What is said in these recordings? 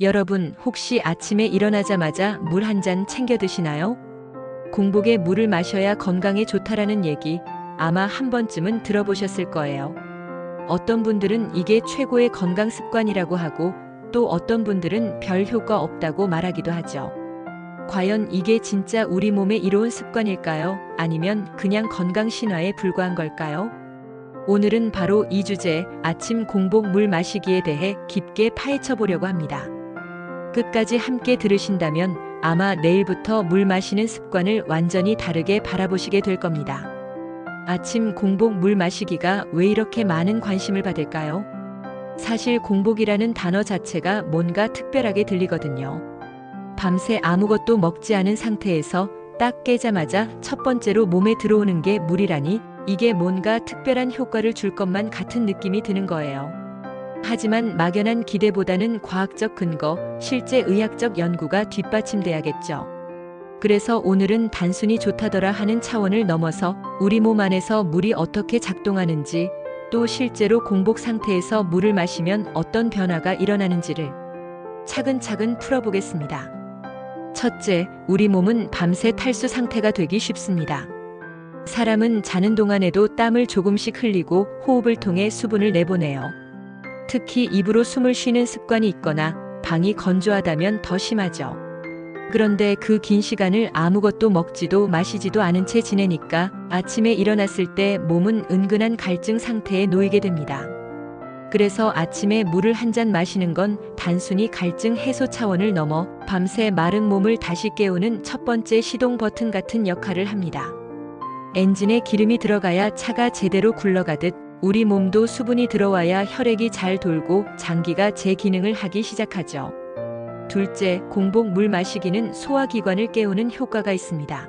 여러분, 혹시 아침에 일어나자마자 물 한 잔 챙겨 드시나요? 공복에 물을 마셔야 건강에 좋다라는 얘기 아마 한 번쯤은 들어보셨을 거예요. 어떤 분들은 이게 최고의 건강 습관이라고 하고 또 어떤 분들은 별 효과 없다고 말하기도 하죠. 과연 이게 진짜 우리 몸에 이로운 습관일까요? 아니면 그냥 건강 신화에 불과한 걸까요? 오늘은 바로 이 주제, 아침 공복 물 마시기에 대해 깊게 파헤쳐 보려고 합니다. 끝까지 함께 들으신다면 아마 내일부터 물 마시는 습관을 완전히 다르게 바라보시게 될 겁니다. 아침 공복 물 마시기가 왜 이렇게 많은 관심을 받을까요? 사실 공복이라는 단어 자체가 뭔가 특별하게 들리거든요. 밤새 아무것도 먹지 않은 상태에서 딱 깨자마자 첫 번째로 몸에 들어오는 게 물이라니 이게 뭔가 특별한 효과를 줄 것만 같은 느낌이 드는 거예요. 하지만 막연한 기대보다는 과학적 근거, 실제 의학적 연구가 뒷받침돼야겠죠. 그래서 오늘은 단순히 좋다더라 하는 차원을 넘어서 우리 몸 안에서 물이 어떻게 작동하는지, 또 실제로 공복 상태에서 물을 마시면 어떤 변화가 일어나는지를 차근차근 풀어보겠습니다. 첫째, 우리 몸은 밤새 탈수 상태가 되기 쉽습니다. 사람은 자는 동안에도 땀을 조금씩 흘리고 호흡을 통해 수분을 내보내요. 특히 입으로 숨을 쉬는 습관이 있거나 방이 건조하다면 더 심하죠. 그런데 그 긴 시간을 아무것도 먹지도 마시지도 않은 채 지내니까 아침에 일어났을 때 몸은 은근한 갈증 상태에 놓이게 됩니다. 그래서 아침에 물을 한 잔 마시는 건 단순히 갈증 해소 차원을 넘어 밤새 마른 몸을 다시 깨우는 첫 번째 시동 버튼 같은 역할을 합니다. 엔진에 기름이 들어가야 차가 제대로 굴러가듯 우리 몸도 수분이 들어와야 혈액이 잘 돌고 장기가 제 기능을 하기 시작하죠. 둘째, 공복 물 마시기는 소화기관을 깨우는 효과가 있습니다.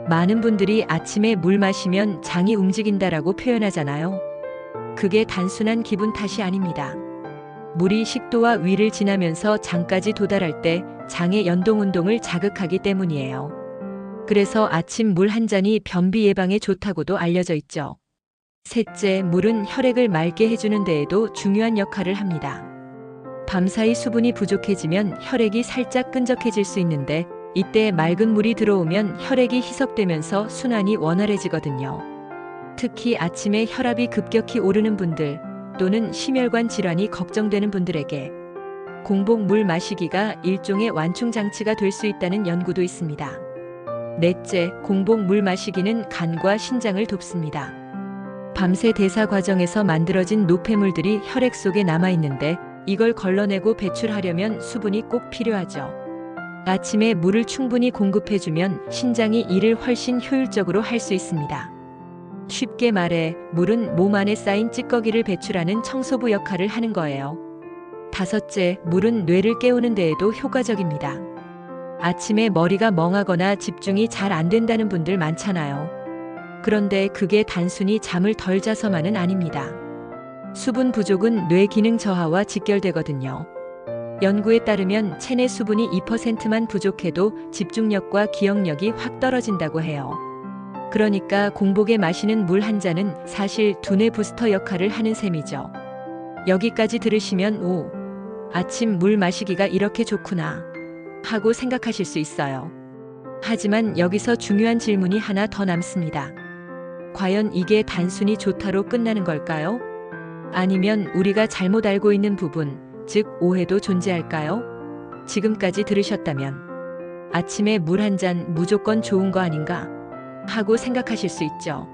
많은 분들이 아침에 물 마시면 장이 움직인다라고 표현하잖아요. 그게 단순한 기분 탓이 아닙니다. 물이 식도와 위를 지나면서 장까지 도달할 때 장의 연동 운동을 자극하기 때문이에요. 그래서 아침 물 한 잔이 변비 예방에 좋다고도 알려져 있죠. 셋째, 물은 혈액을 맑게 해주는 데에도 중요한 역할을 합니다. 밤사이 수분이 부족해지면 혈액이 살짝 끈적해질 수 있는데 이때 맑은 물이 들어오면 혈액이 희석되면서 순환이 원활해지거든요. 특히 아침에 혈압이 급격히 오르는 분들 또는 심혈관 질환이 걱정되는 분들에게 공복 물 마시기가 일종의 완충장치가 될 수 있다는 연구도 있습니다. 넷째, 공복 물 마시기는 간과 신장을 돕습니다. 밤새 대사 과정에서 만들어진 노폐물들이 혈액 속에 남아있는데 이걸 걸러내고 배출하려면 수분이 꼭 필요하죠. 아침에 물을 충분히 공급해주면 신장이 이를 훨씬 효율적으로 할 수 있습니다. 쉽게 말해 물은 몸 안에 쌓인 찌꺼기를 배출하는 청소부 역할을 하는 거예요. 다섯째, 물은 뇌를 깨우는 데에도 효과적입니다. 아침에 머리가 멍하거나 집중이 잘 안 된다는 분들 많잖아요. 그런데 그게 단순히 잠을 덜 자서만은 아닙니다. 수분 부족은 뇌 기능 저하와 직결되거든요. 연구에 따르면 체내 수분이 2%만 부족해도 집중력과 기억력이 확 떨어진다고 해요. 그러니까 공복에 마시는 물 한 잔은 사실 두뇌 부스터 역할을 하는 셈이죠. 여기까지 들으시면 오, 아침 물 마시기가 이렇게 좋구나 하고 생각하실 수 있어요. 하지만 여기서 중요한 질문이 하나 더 남습니다. 과연 이게 단순히 좋다로 끝나는 걸까요? 아니면 우리가 잘못 알고 있는 부분, 즉 오해도 존재할까요? 지금까지 들으셨다면 아침에 물 한 잔 무조건 좋은 거 아닌가 하고 생각하실 수 있죠.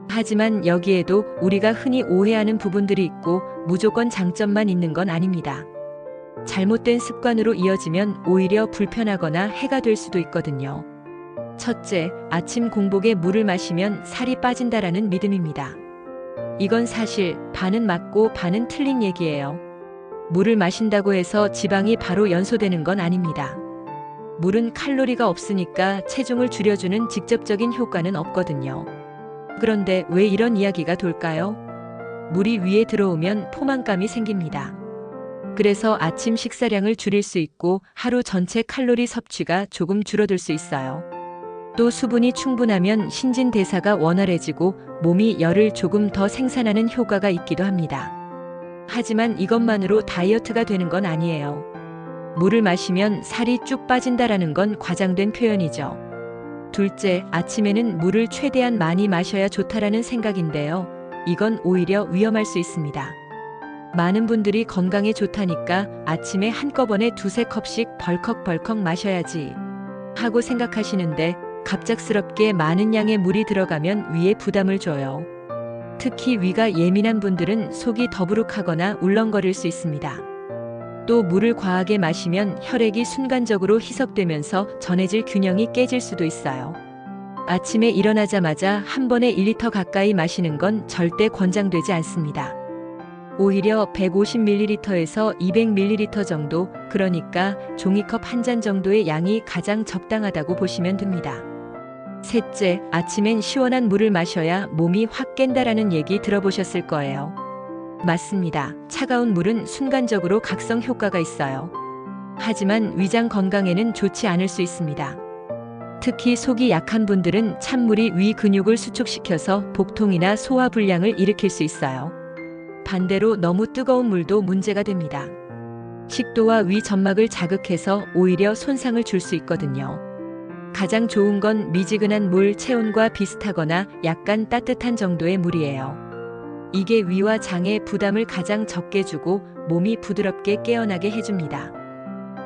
하지만 여기에도 우리가 흔히 오해하는 부분들이 있고 무조건 장점만 있는 건 아닙니다. 잘못된 습관으로 이어지면 오히려 불편하거나 해가 될 수도 있거든요. 첫째, 아침 공복에 물을 마시면 살이 빠진다라는 믿음입니다. 이건 사실 반은 맞고 반은 틀린 얘기예요. 물을 마신다고 해서 지방이 바로 연소되는 건 아닙니다. 물은 칼로리가 없으니까 체중을 줄여주는 직접적인 효과는 없거든요. 그런데 왜 이런 이야기가 돌까요? 물이 위에 들어오면 포만감이 생깁니다. 그래서 아침 식사량을 줄일 수 있고 하루 전체 칼로리 섭취가 조금 줄어들 수 있어요. 또 수분이 충분하면 신진대사가 원활해지고 몸이 열을 조금 더 생산하는 효과가 있기도 합니다. 하지만 이것만으로 다이어트가 되는 건 아니에요. 물을 마시면 살이 쭉 빠진다라는 건 과장된 표현이죠. 둘째, 아침에는 물을 최대한 많이 마셔야 좋다라는 생각인데요. 이건 오히려 위험할 수 있습니다. 많은 분들이 건강에 좋다니까 아침에 한꺼번에 두세 컵씩 벌컥벌컥 마셔야지 하고 생각하시는데 갑작스럽게 많은 양의 물이 들어가면 위에 부담을 줘요. 특히 위가 예민한 분들은 속이 더부룩하거나 울렁거릴 수 있습니다. 또 물을 과하게 마시면 혈액이 순간적으로 희석되면서 전해질 균형이 깨질 수도 있어요. 아침에 일어나자마자 한 번에 1리터 가까이 마시는 건 절대 권장되지 않습니다. 오히려 150ml에서 200ml 정도, 그러니까 종이컵 한 잔 정도의 양이 가장 적당하다고 보시면 됩니다. 셋째, 아침엔 시원한 물을 마셔야 몸이 확 깬다라는 얘기 들어보셨을 거예요. 맞습니다. 차가운 물은 순간적으로 각성 효과가 있어요. 하지만 위장 건강에는 좋지 않을 수 있습니다. 특히 속이 약한 분들은 찬물이 위 근육을 수축시켜서 복통이나 소화불량을 일으킬 수 있어요. 반대로 너무 뜨거운 물도 문제가 됩니다. 식도와 위 점막을 자극해서 오히려 손상을 줄 수 있거든요. 가장 좋은 건 미지근한 물, 체온과 비슷하거나 약간 따뜻한 정도의 물이에요. 이게 위와 장에 부담을 가장 적게 주고 몸이 부드럽게 깨어나게 해줍니다.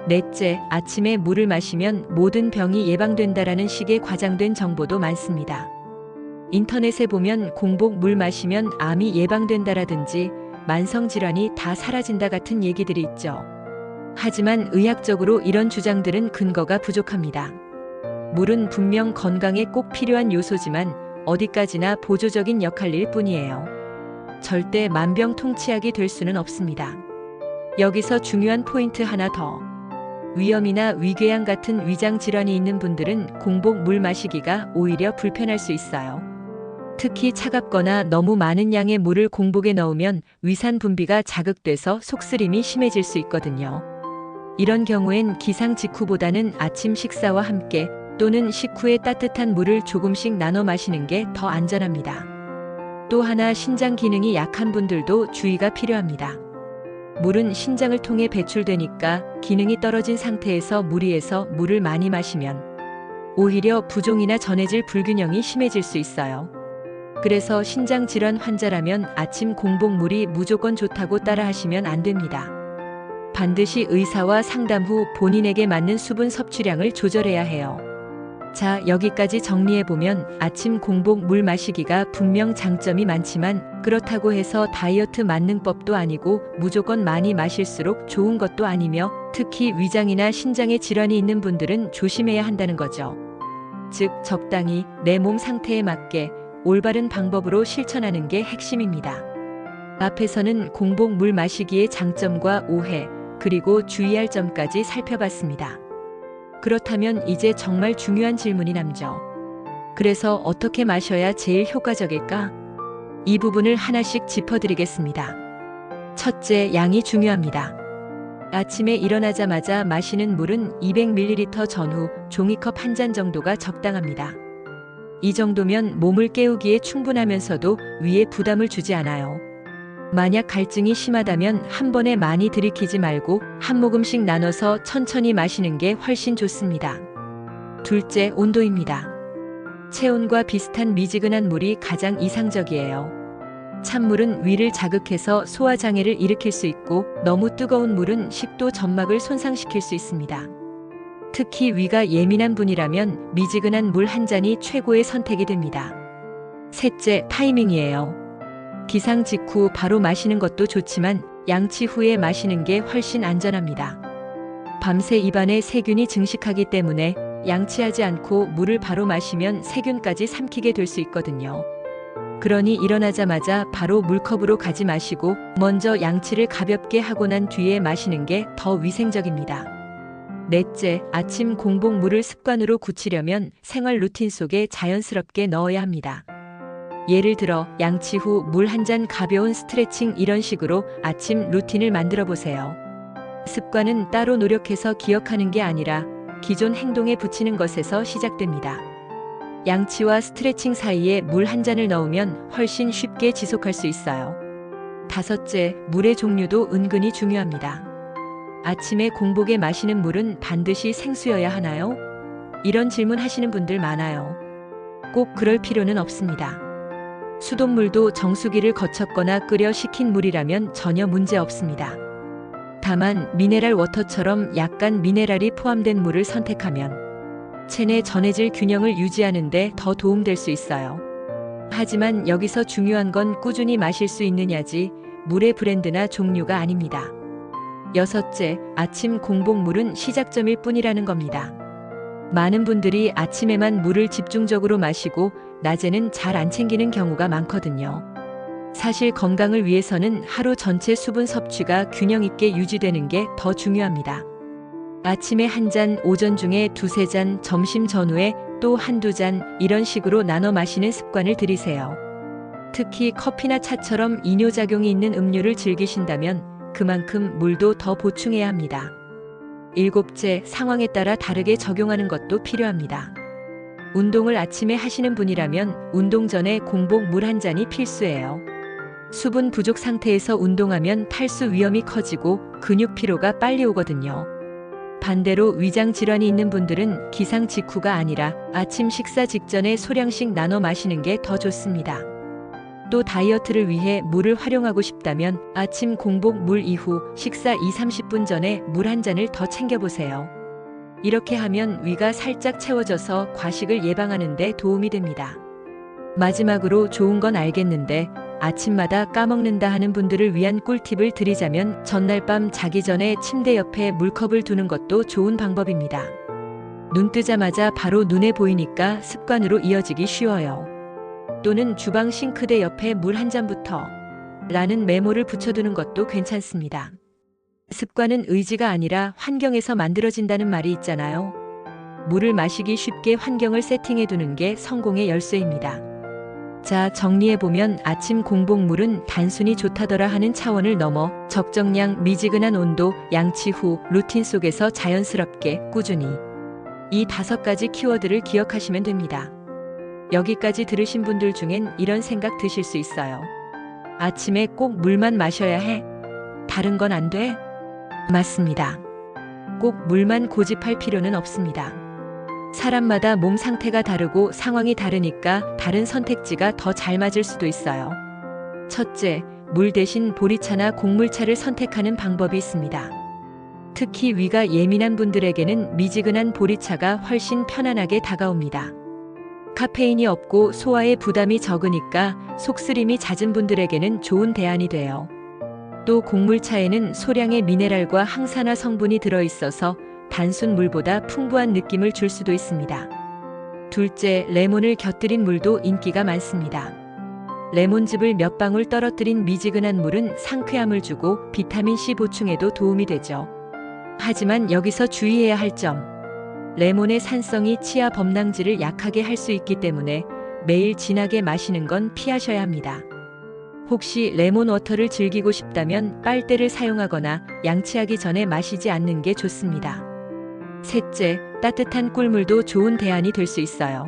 넷째, 아침에 물을 마시면 모든 병이 예방된다라는 식의 과장된 정보도 많습니다. 인터넷에 보면 공복 물 마시면 암이 예방된다라든지 만성질환이 다 사라진다 같은 얘기들이 있죠. 하지만 의학적으로 이런 주장들은 근거가 부족합니다. 물은 분명 건강에 꼭 필요한 요소지만 어디까지나 보조적인 역할일 뿐이에요. 절대 만병통치약이 될 수는 없습니다. 여기서 중요한 포인트 하나 더. 위염이나 위궤양 같은 위장 질환이 있는 분들은 공복 물 마시기가 오히려 불편할 수 있어요. 특히 차갑거나 너무 많은 양의 물을 공복에 넣으면 위산 분비가 자극돼서 속쓰림이 심해질 수 있거든요. 이런 경우엔 기상 직후보다는 아침 식사와 함께 또는 식후에 따뜻한 물을 조금씩 나눠 마시는 게 더 안전합니다. 또 하나, 신장 기능이 약한 분들도 주의가 필요합니다. 물은 신장을 통해 배출되니까 기능이 떨어진 상태에서 무리해서 물을 많이 마시면 오히려 부종이나 전해질 불균형이 심해질 수 있어요. 그래서 신장 질환 환자라면 아침 공복물이 무조건 좋다고 따라하시면 안 됩니다. 반드시 의사와 상담 후 본인에게 맞는 수분 섭취량을 조절해야 해요. 자, 여기까지 정리해보면 아침 공복 물 마시기가 분명 장점이 많지만 그렇다고 해서 다이어트 만능법도 아니고 무조건 많이 마실수록 좋은 것도 아니며 특히 위장이나 신장에 질환이 있는 분들은 조심해야 한다는 거죠. 즉, 적당히 내 몸 상태에 맞게 올바른 방법으로 실천하는 게 핵심입니다. 앞에서는 공복 물 마시기의 장점과 오해, 그리고 주의할 점까지 살펴봤습니다. 그렇다면 이제 정말 중요한 질문이 남죠. 그래서 어떻게 마셔야 제일 효과적일까? 이 부분을 하나씩 짚어드리겠습니다. 첫째, 양이 중요합니다. 아침에 일어나자마자 마시는 물은 200ml 전후 종이컵 한 잔 정도가 적당합니다. 이 정도면 몸을 깨우기에 충분하면서도 위에 부담을 주지 않아요. 만약 갈증이 심하다면 한 번에 많이 들이키지 말고 한 모금씩 나눠서 천천히 마시는 게 훨씬 좋습니다. 둘째, 온도입니다. 체온과 비슷한 미지근한 물이 가장 이상적이에요. 찬물은 위를 자극해서 소화장애를 일으킬 수 있고 너무 뜨거운 물은 식도 점막을 손상시킬 수 있습니다. 특히 위가 예민한 분이라면 미지근한 물 한 잔이 최고의 선택이 됩니다. 셋째, 타이밍이에요. 기상 직후 바로 마시는 것도 좋지만 양치 후에 마시는 게 훨씬 안전합니다. 밤새 입안에 세균이 증식하기 때문에 양치하지 않고 물을 바로 마시면 세균까지 삼키게 될 수 있거든요. 그러니 일어나자마자 바로 물컵으로 가지 마시고 먼저 양치를 가볍게 하고 난 뒤에 마시는 게 더 위생적입니다. 넷째, 아침 공복 물을 습관으로 굳히려면 생활 루틴 속에 자연스럽게 넣어야 합니다. 예를 들어 양치 후 물 한 잔 가벼운 스트레칭 이런 식으로 아침 루틴을 만들어 보세요. 습관은 따로 노력해서 기억하는 게 아니라 기존 행동에 붙이는 것에서 시작됩니다. 양치와 스트레칭 사이에 물 한 잔을 넣으면 훨씬 쉽게 지속할 수 있어요. 다섯째, 물의 종류도 은근히 중요합니다. 아침에 공복에 마시는 물은 반드시 생수여야 하나요? 이런 질문 하시는 분들 많아요. 꼭 그럴 필요는 없습니다. 수돗물도 정수기를 거쳤거나 끓여 식힌 물이라면 전혀 문제 없습니다. 다만 미네랄 워터처럼 약간 미네랄이 포함된 물을 선택하면 체내 전해질 균형을 유지하는 데 더 도움될 수 있어요. 하지만 여기서 중요한 건 꾸준히 마실 수 있느냐지 물의 브랜드나 종류가 아닙니다. 여섯째, 아침 공복물은 시작점일 뿐이라는 겁니다. 많은 분들이 아침에만 물을 집중적으로 마시고 낮에는 잘 안 챙기는 경우가 많거든요. 사실 건강을 위해서는 하루 전체 수분 섭취가 균형 있게 유지되는 게 더 중요합니다. 아침에 한 잔, 오전 중에 두세 잔, 점심 전후에 또 한두 잔 이런 식으로 나눠 마시는 습관을 들이세요. 특히 커피나 차처럼 이뇨작용이 있는 음료를 즐기신다면 그만큼 물도 더 보충해야 합니다. 일곱째, 상황에 따라 다르게 적용하는 것도 필요합니다. 운동을 아침에 하시는 분이라면 운동 전에 공복 물 한 잔이 필수예요. 수분 부족 상태에서 운동하면 탈수 위험이 커지고 근육 피로가 빨리 오거든요. 반대로 위장 질환이 있는 분들은 기상 직후가 아니라 아침 식사 직전에 소량씩 나눠 마시는 게 더 좋습니다. 또 다이어트를 위해 물을 활용하고 싶다면 아침 공복 물 이후 식사 2~30분 전에 물 한 잔을 더 챙겨보세요. 이렇게 하면 위가 살짝 채워져서 과식을 예방하는 데 도움이 됩니다. 마지막으로 좋은 건 알겠는데 아침마다 까먹는다 하는 분들을 위한 꿀팁을 드리자면 전날 밤 자기 전에 침대 옆에 물컵을 두는 것도 좋은 방법입니다. 눈 뜨자마자 바로 눈에 보이니까 습관으로 이어지기 쉬워요. 또는 주방 싱크대 옆에 물 한 잔부터 라는 메모를 붙여두는 것도 괜찮습니다. 습관은 의지가 아니라 환경에서 만들어진다는 말이 있잖아요. 물을 마시기 쉽게 환경을 세팅해두는 게 성공의 열쇠입니다. 자, 정리해보면 아침 공복물은 단순히 좋다더라 하는 차원을 넘어 적정량, 미지근한 온도, 양치 후 루틴 속에서 자연스럽게 꾸준히 이 5가지 키워드를 기억하시면 됩니다. 여기까지 들으신 분들 중엔 이런 생각 드실 수 있어요. 아침에 꼭 물만 마셔야 해? 다른 건 안 돼? 맞습니다. 꼭 물만 고집할 필요는 없습니다. 사람마다 몸 상태가 다르고 상황이 다르니까 다른 선택지가 더 잘 맞을 수도 있어요. 첫째, 물 대신 보리차나 곡물차를 선택하는 방법이 있습니다. 특히 위가 예민한 분들에게는 미지근한 보리차가 훨씬 편안하게 다가옵니다. 카페인이 없고 소화에 부담이 적으니까 속쓰림이 잦은 분들에게는 좋은 대안이 돼요. 또 곡물차에는 소량의 미네랄과 항산화 성분이 들어있어서 단순 물보다 풍부한 느낌을 줄 수도 있습니다. 둘째, 레몬을 곁들인 물도 인기가 많습니다. 레몬즙을 몇 방울 떨어뜨린 미지근한 물은 상쾌함을 주고 비타민C 보충에도 도움이 되죠. 하지만 여기서 주의해야 할 점. 레몬의 산성이 치아 범랑질을 약하게 할 수 있기 때문에 매일 진하게 마시는 건 피하셔야 합니다. 혹시 레몬 워터를 즐기고 싶다면 빨대를 사용하거나 양치하기 전에 마시지 않는 게 좋습니다. 셋째, 따뜻한 꿀물도 좋은 대안이 될 수 있어요.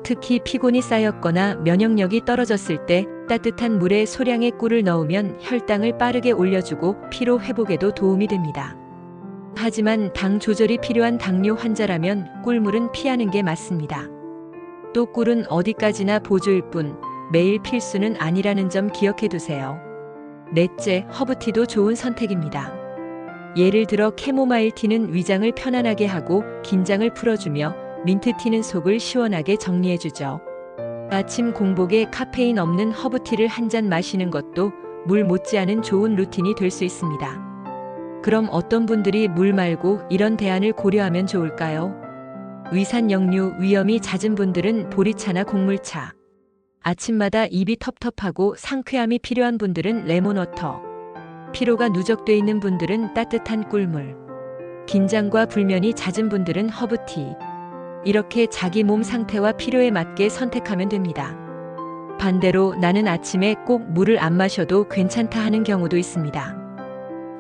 특히 피곤이 쌓였거나 면역력이 떨어졌을 때 따뜻한 물에 소량의 꿀을 넣으면 혈당을 빠르게 올려주고 피로 회복에도 도움이 됩니다. 하지만 당 조절이 필요한 당뇨 환자라면 꿀물은 피하는 게 맞습니다. 또 꿀은 어디까지나 보조일 뿐 매일 필수는 아니라는 점 기억해 두세요. 넷째, 허브티도 좋은 선택입니다. 예를 들어 캐모마일 티는 위장을 편안하게 하고 긴장을 풀어주며 민트티는 속을 시원하게 정리해주죠. 아침 공복에 카페인 없는 허브티를 한 잔 마시는 것도 물 못지않은 좋은 루틴이 될 수 있습니다. 그럼 어떤 분들이 물 말고 이런 대안을 고려하면 좋을까요? 위산역류 위험이 잦은 분들은 보리차나 곡물차, 아침마다 입이 텁텁하고 상쾌함이 필요한 분들은 레몬워터, 피로가 누적돼 있는 분들은 따뜻한 꿀물, 긴장과 불면이 잦은 분들은 허브티, 이렇게 자기 몸 상태와 필요에 맞게 선택하면 됩니다. 반대로 나는 아침에 꼭 물을 안 마셔도 괜찮다 하는 경우도 있습니다.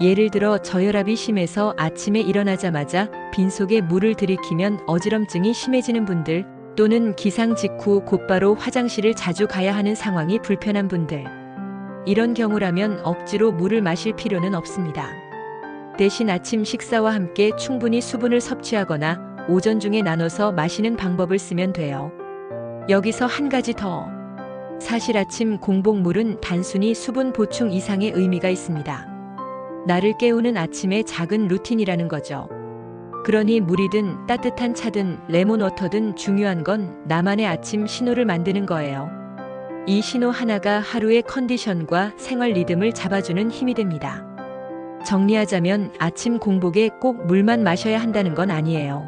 예를 들어 저혈압이 심해서 아침에 일어나자마자 빈속에 물을 들이키면 어지럼증이 심해지는 분들, 또는 기상 직후 곧바로 화장실을 자주 가야 하는 상황이 불편한 분들. 이런 경우라면 억지로 물을 마실 필요는 없습니다. 대신 아침 식사와 함께 충분히 수분을 섭취하거나 오전 중에 나눠서 마시는 방법을 쓰면 돼요. 여기서 한 가지 더. 사실 아침 공복물은 단순히 수분 보충 이상의 의미가 있습니다. 나를 깨우는 아침의 작은 루틴이라는 거죠. 그러니 물이든 따뜻한 차든 레몬워터든 중요한 건 나만의 아침 신호를 만드는 거예요. 이 신호 하나가 하루의 컨디션과 생활 리듬을 잡아주는 힘이 됩니다. 정리하자면 아침 공복에 꼭 물만 마셔야 한다는 건 아니에요.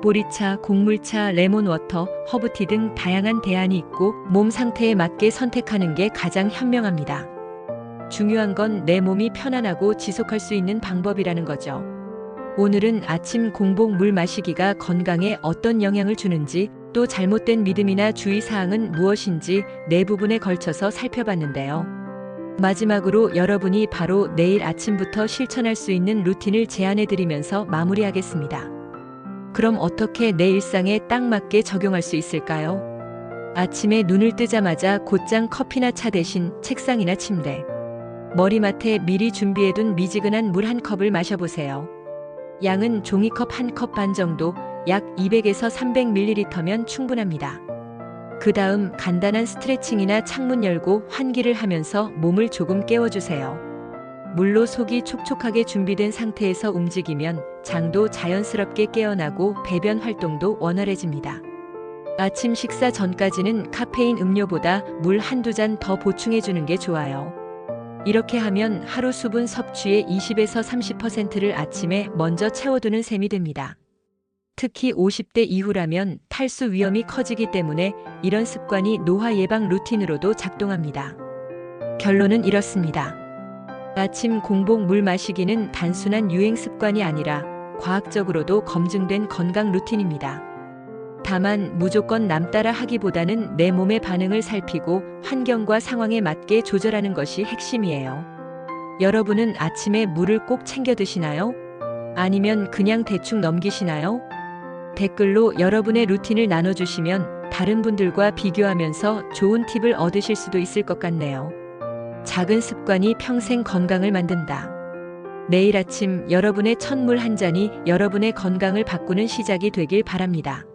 보리차, 곡물차, 레몬워터, 허브티 등 다양한 대안이 있고 몸 상태에 맞게 선택하는 게 가장 현명합니다. 중요한 건 내 몸이 편안하고 지속할 수 있는 방법이라는 거죠. 오늘은 아침 공복 물 마시기가 건강에 어떤 영향을 주는지, 또 잘못된 믿음이나 주의사항은 무엇인지 네 부분에 걸쳐서 살펴봤는데요. 마지막으로 여러분이 바로 내일 아침부터 실천할 수 있는 루틴을 제안해드리면서 마무리하겠습니다. 그럼 어떻게 내 일상에 딱 맞게 적용할 수 있을까요? 아침에 눈을 뜨자마자 곧장 커피나 차 대신 책상이나 침대, 머리맡에 미리 준비해둔 미지근한 물 한 컵을 마셔보세요. 양은 종이컵 한 컵 반 정도, 약 200에서 300ml면 충분합니다. 그 다음 간단한 스트레칭이나 창문 열고 환기를 하면서 몸을 조금 깨워주세요. 물로 속이 촉촉하게 준비된 상태에서 움직이면 장도 자연스럽게 깨어나고 배변 활동도 원활해집니다. 아침 식사 전까지는 카페인 음료보다 물 한두 잔 더 보충해주는 게 좋아요. 이렇게 하면 하루 수분 섭취의 20에서 30%를 아침에 먼저 채워두는 셈이 됩니다. 특히 50대 이후라면 탈수 위험이 커지기 때문에 이런 습관이 노화 예방 루틴으로도 작동합니다. 결론은 이렇습니다. 아침 공복 물 마시기는 단순한 유행 습관이 아니라 과학적으로도 검증된 건강 루틴입니다. 다만 무조건 남 따라 하기보다는 내 몸의 반응을 살피고 환경과 상황에 맞게 조절하는 것이 핵심이에요. 여러분은 아침에 물을 꼭 챙겨 드시나요? 아니면 그냥 대충 넘기시나요? 댓글로 여러분의 루틴을 나눠주시면 다른 분들과 비교하면서 좋은 팁을 얻으실 수도 있을 것 같네요. 작은 습관이 평생 건강을 만든다. 내일 아침 여러분의 첫 물 한 잔이 여러분의 건강을 바꾸는 시작이 되길 바랍니다.